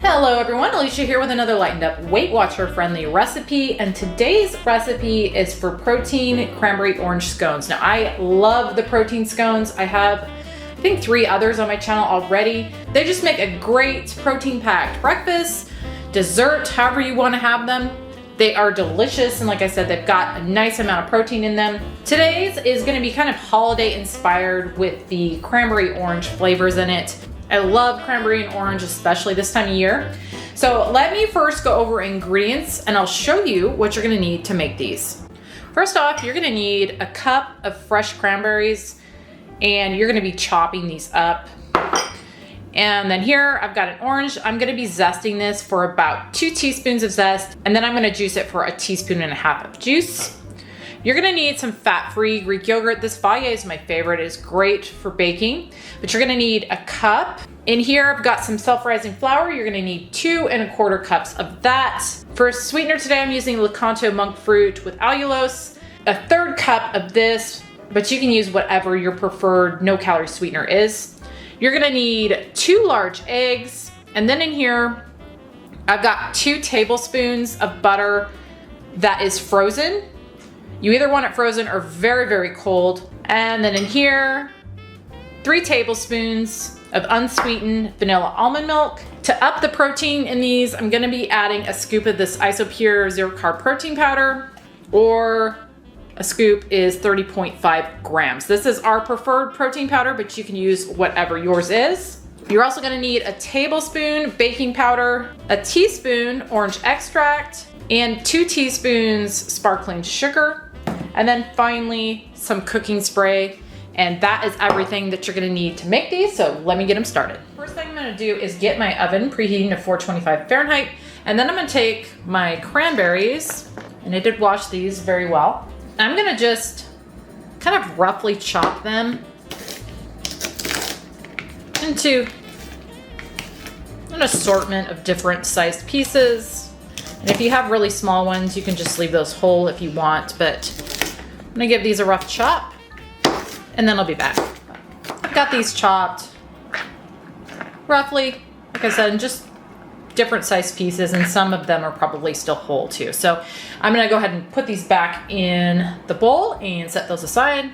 Hello everyone, Alicia here with another Lightened Up Weight Watcher friendly recipe, and today's recipe is for protein cranberry orange scones. Now I love the protein scones. I have I think 3 others on my channel already. They just make a great protein packed breakfast, dessert, however you want to have them. They are delicious, and like I said, they've got a nice amount of protein in them. Today's is going to be kind of holiday inspired with the cranberry orange flavors in it. I love cranberry and orange, especially this time of year. So let me first go over ingredients and I'll show you what you're gonna need to make these. First off, you're gonna need a cup of fresh cranberries and you're gonna be chopping these up. And then here I've got an orange. I'm gonna be zesting this for about 2 teaspoons of zest, and then I'm gonna juice it for 1.5 teaspoons of juice. You're gonna need some fat-free Greek yogurt. This Fage is my favorite. It's great for baking, but you're gonna need a cup. In here, I've got some self-rising flour. You're gonna need 2 1/4 cups of that. For sweetener today, I'm using Lakanto monk fruit with allulose. 1/3 cup of this, but you can use whatever your preferred no-calorie sweetener is. You're gonna need 2 large eggs. And then in here, I've got 2 tablespoons of butter that is frozen. You either want it frozen or very, very cold. And then in here, 3 tablespoons of unsweetened vanilla almond milk. To up the protein in these, I'm gonna be adding a scoop of this Isopure zero carb protein powder, or a scoop is 30.5 grams. This is our preferred protein powder, but you can use whatever yours is. You're also gonna need a tablespoon baking powder, a teaspoon orange extract, and 2 teaspoons sparkling sugar. And then finally, some cooking spray. And that is everything that you're gonna need to make these, so let me get them started. First thing I'm gonna do is get my oven preheating to 425 Fahrenheit, and then I'm gonna take my cranberries, and I did wash these very well. I'm gonna just kind of roughly chop them into an assortment of different sized pieces. And if you have really small ones, you can just leave those whole if you want, but I'm gonna give these a rough chop, and then I'll be back. I've got these chopped roughly, like I said, in just different sized pieces, and some of them are probably still whole too. So I'm gonna go ahead and put these back in the bowl and set those aside.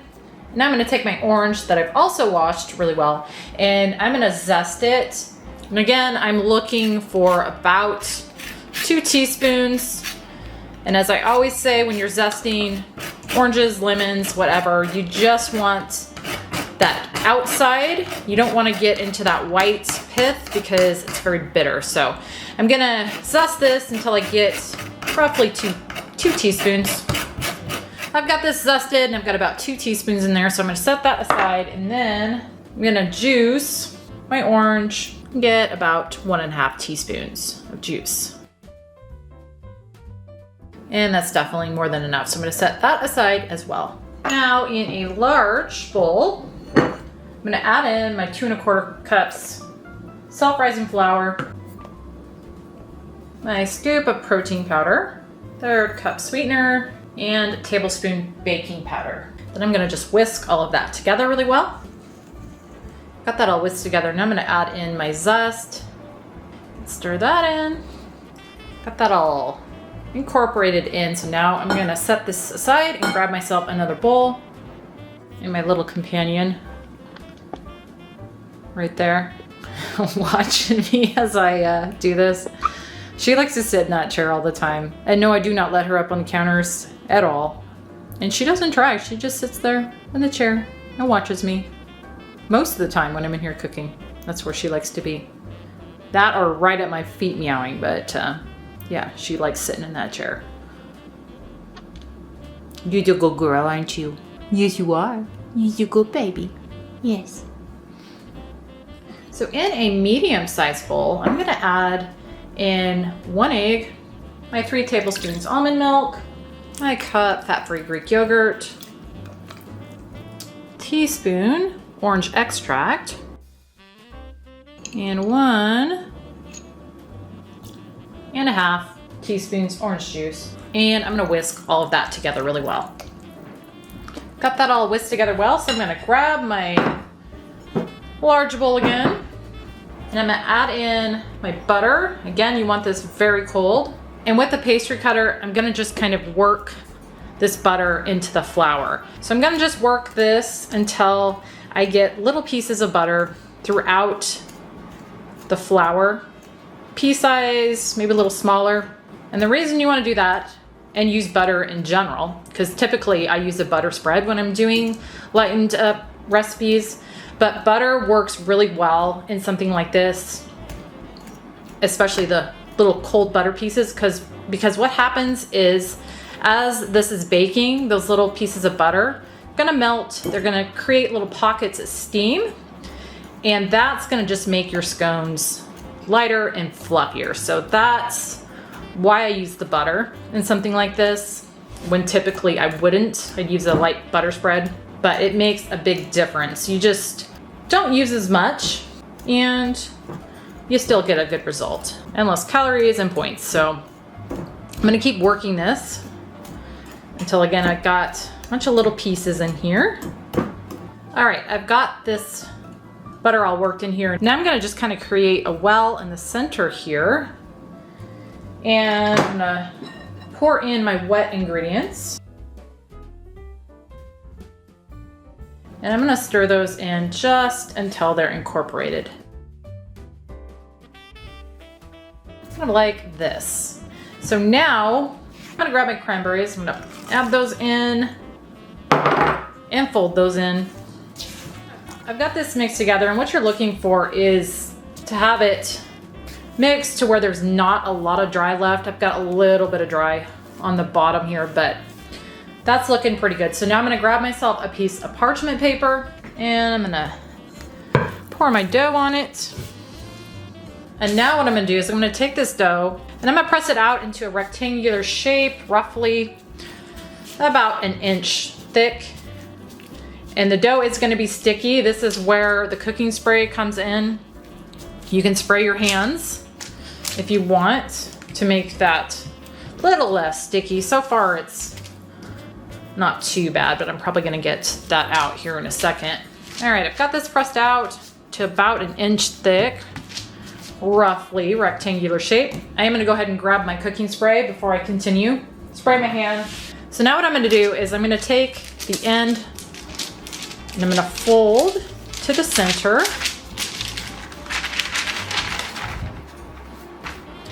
Now I'm gonna take my orange that I've also washed really well, and I'm gonna zest it. And again, I'm looking for about 2 teaspoons. And as I always say, when you're zesting oranges, lemons, whatever, you just want that outside. You don't want to get into that white pith because it's very bitter. So I'm gonna zest this until I get roughly 2 teaspoons. I've got this zested and I've got about 2 teaspoons in there. So I'm gonna set that aside, and then I'm gonna juice my orange and get about 1.5 teaspoons of juice. And that's definitely more than enough. So I'm gonna set that aside as well. Now in a large bowl, I'm gonna add in my 2 1/4 cups self-rising flour, my scoop of protein powder, 1/3 cup sweetener, and a tablespoon baking powder. Then I'm gonna just whisk all of that together really well. Got that all whisked together. Now I'm gonna add in my zest, stir that in. Got that all incorporated in. So now I'm gonna set this aside and grab myself another bowl and my little companion right there watching me as I do this. She likes to sit in that chair all the time. And no, I do not let her up on the counters at all. And she doesn't try. She just sits there in the chair and watches me. Most of the time when I'm in here cooking, that's where she likes to be. That or right at my feet meowing, but yeah, she likes sitting in that chair. You're the good girl, aren't you? Yes, you are. You're a good baby. Yes. So in a medium-sized bowl, I'm gonna add in 1 egg, my 3 tablespoons almond milk, my cup fat-free Greek yogurt, teaspoon orange extract, and 1.5 teaspoons orange juice. And I'm gonna whisk all of that together really well. Got that all whisked together well, so I'm gonna grab my large bowl again, And I'm gonna add in my butter. Again, you want this very cold. And with the pastry cutter, I'm gonna just kind of work this butter into the flour. So I'm gonna just work this until I get little pieces of butter throughout the flour. Pea size, maybe a little smaller. And the reason you wanna do that and use butter in general, because typically I use a butter spread when I'm doing lightened up recipes, but butter works really well in something like this, especially the little cold butter pieces, because what happens is as this is baking, those little pieces of butter are gonna melt, they're gonna create little pockets of steam, and that's gonna just make your scones lighter and fluffier. So that's why I use the butter in something like this, when typically I wouldn't. I'd use a light butter spread, but it makes a big difference. You just don't use as much and you still get a good result and less calories and points. So I'm gonna keep working this until, again, I've got a bunch of little pieces in here. All right, I've got this butter all worked in here. Now I'm gonna just kind of create a well in the center here. And I'm gonna pour in my wet ingredients. And I'm gonna stir those in just until they're incorporated. Kind of like this. So now I'm gonna grab my cranberries. I'm gonna add those in and fold those in. I've got this mixed together, and what you're looking for is to have it mixed to where there's not a lot of dry left. I've got a little bit of dry on the bottom here, but that's looking pretty good. So now I'm gonna grab myself a piece of parchment paper and I'm gonna pour my dough on it. And now what I'm gonna do is I'm gonna take this dough and I'm gonna press it out into a rectangular shape, roughly about an inch thick. And the dough is gonna be sticky. This is where the cooking spray comes in. You can spray your hands if you want to make that a little less sticky. So far it's not too bad, but I'm probably gonna get that out here in a second. All right, I've got this pressed out to about an inch thick, roughly rectangular shape. I am gonna go ahead and grab my cooking spray before I continue. Spray my hand. So now what I'm gonna do is I'm gonna take the end and I'm gonna fold to the center.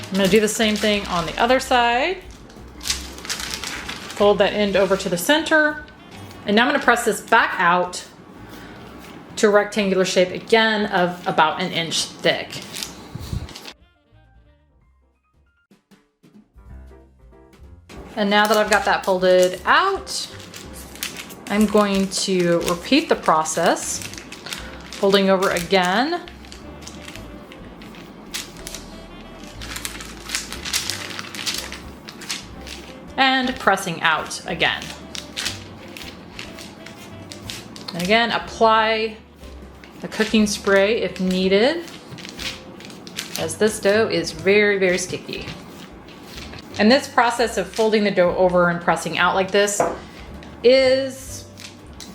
I'm gonna do the same thing on the other side. Fold that end over to the center. And now I'm gonna press this back out to a rectangular shape again of about an inch thick. And now that I've got that folded out, I'm going to repeat the process, folding over again. And pressing out again. And again, apply the cooking spray if needed, as this dough is very, very sticky. And this process of folding the dough over and pressing out like this is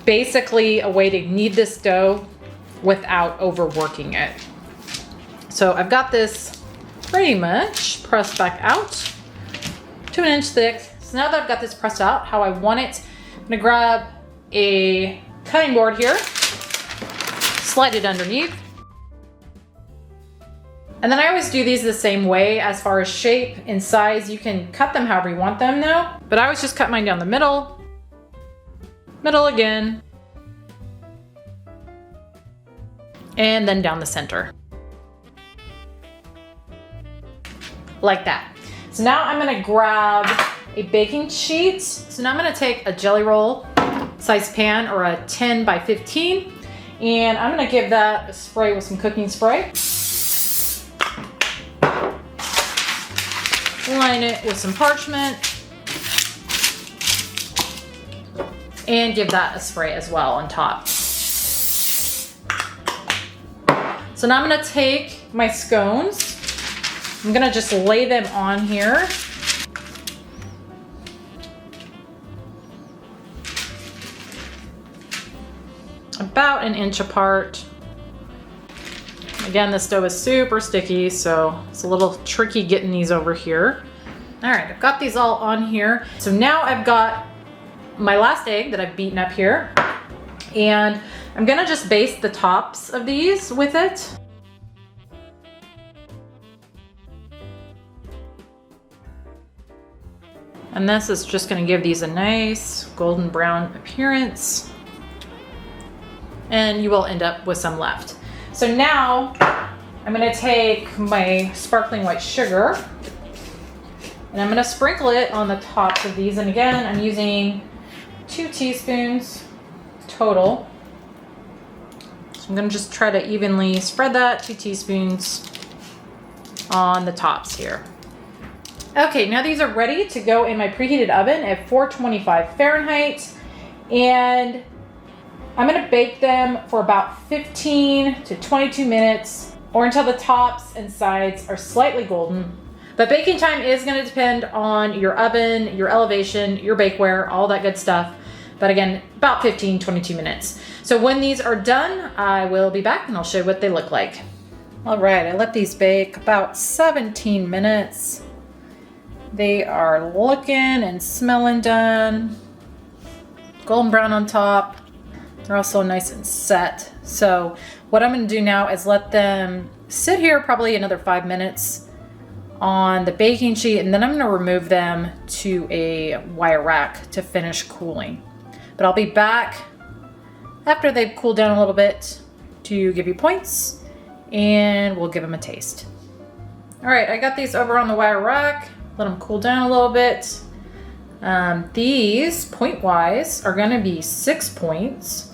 basically a way to knead this dough without overworking it. So I've got this pretty much pressed back out to an inch thick. So now that I've got this pressed out how I want it, I'm gonna grab a cutting board here, slide it underneath. And then I always do these the same way as far as shape and size. You can cut them however you want them now, but I always just cut mine down the middle, middle again, and then down the center. Like that. So now I'm gonna grab a baking sheet. So now I'm gonna take a jelly roll size pan or a 10 by 15, and I'm gonna give that a spray with some cooking spray. Line it with some parchment and give that a spray as well on top. So now I'm gonna take my scones. I'm gonna just lay them on here. About an inch apart. Again, the stove is super sticky, so it's a little tricky getting these over here. All right, I've got these all on here. So now I've got my last egg that I've beaten up here, and I'm gonna just baste the tops of these with it. And this is just gonna give these a nice golden brown appearance. And you will end up with some left. So now I'm gonna take my sparkling white sugar and I'm gonna sprinkle it on the tops of these. And again, I'm using 2 teaspoons total. So I'm gonna just try to evenly spread that, 2 teaspoons on the tops here. Okay, now these are ready to go in my preheated oven at 425 Fahrenheit. And I'm gonna bake them for about 15 to 22 minutes or until the tops and sides are slightly golden. But baking time is gonna depend on your oven, your elevation, your bakeware, all that good stuff. But again, about 15, 22 minutes. So when these are done, I will be back and I'll show you what they look like. All right, I let these bake about 17 minutes. They are looking and smelling done. Golden brown on top. They're also nice and set. So what I'm gonna do now is let them sit here probably another 5 minutes on the baking sheet, and then I'm gonna remove them to a wire rack to finish cooling. But I'll be back after they've cooled down a little bit to give you points, and we'll give them a taste. All right, I got these over on the wire rack. Let them cool down a little bit. These, point-wise, are gonna be 6 points.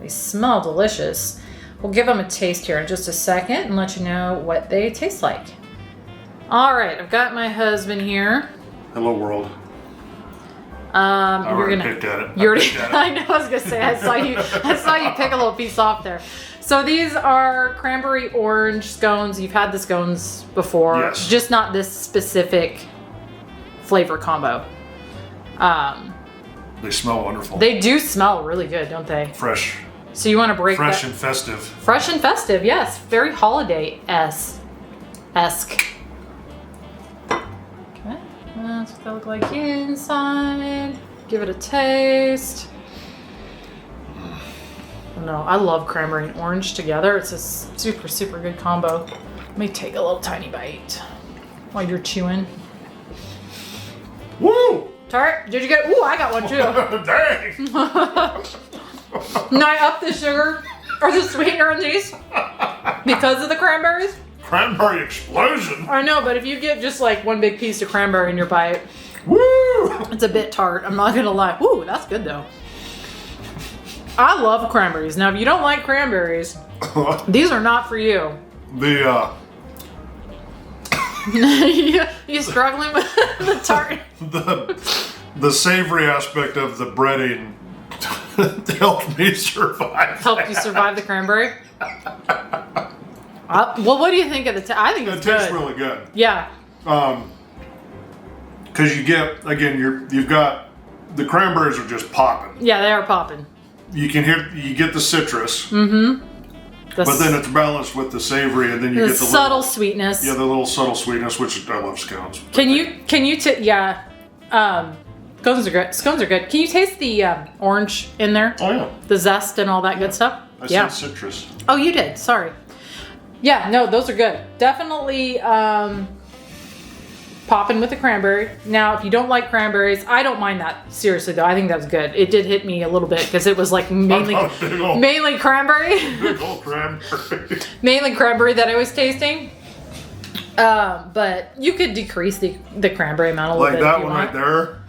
They smell delicious. We'll give them a taste here in just a second and let you know what they taste like. All right, I've got my husband here. Hello, world. I already picked at it. I know, I was gonna say, I saw you pick a little piece off there. So these are cranberry orange scones. You've had the scones before, yes. Just not this specific flavor combo. They smell wonderful. They do smell really good, don't they? Fresh. So you want to break fresh that. and festive. Fresh and festive, yes. Very holiday-esque. Okay, that's what they look like inside. Give it a taste. No, I love cranberry and orange together. It's a super, super good combo. Let me take a little tiny bite while you're chewing. Woo! Tart, did you get? Ooh, I got one too. Dang! Now I up the sugar or the sweetener in these because of the cranberries. Cranberry explosion. I know, but if you get just like one big piece of cranberry in your bite, woo! It's a bit tart. I'm not gonna lie. Ooh, that's good though. I love cranberries. Now, if you don't like cranberries, these are not for you. You struggling with the tart? The savory aspect of the breading helped me survive. Helped you survive the cranberry? Well, what do you think of the I think it's good. It tastes really good. Yeah. Because you get, again, you've got, the cranberries are just popping. Yeah, they are popping. You get the citrus. Mm-hmm. But then it's balanced with the savory, and then you get the subtle sweetness. Yeah, the little subtle sweetness, which I love scones. Yeah. Scones are good. Scones are good. Can you taste the orange in there? Oh yeah. The zest and all that good stuff. I said citrus. Oh, you did. Sorry. Yeah. No, those are good. Definitely popping with the cranberry. Now, if you don't like cranberries, I don't mind that. Seriously though, I think that's good. It did hit me a little bit because it was like mainly cranberry. Big old cranberry. Mainly cranberry that I was tasting. But you could decrease the cranberry amount a little bit. Like that one right there.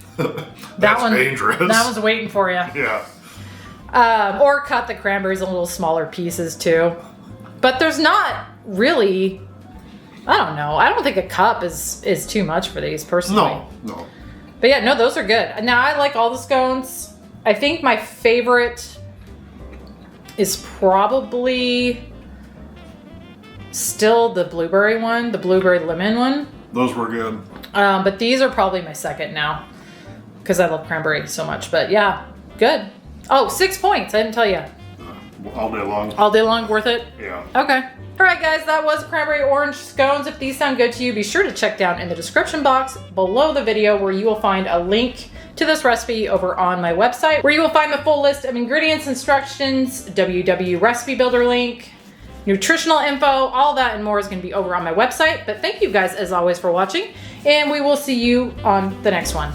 That's dangerous. That one's waiting for you. Yeah. Or cut the cranberries in little smaller pieces too. But there's not really, I don't know. I don't think a cup is too much for these personally. No. But yeah, no, those are good. Now I like all the scones. I think my favorite is probably still the blueberry one, the blueberry lemon one. Those were good. But these are probably my second now because I love cranberry so much. But yeah, good. Oh, 6 points. I didn't tell you. all day long. All day long, worth it? Yeah. Okay. All right, guys, that was cranberry orange scones. If these sound good to you, be sure to check down in the description box below the video where you will find a link to this recipe over on my website, where you will find the full list of ingredients, instructions, WW recipe builder link, nutritional info, all that and more is going to be over on my website. But thank you guys as always for watching, and we will see you on the next one.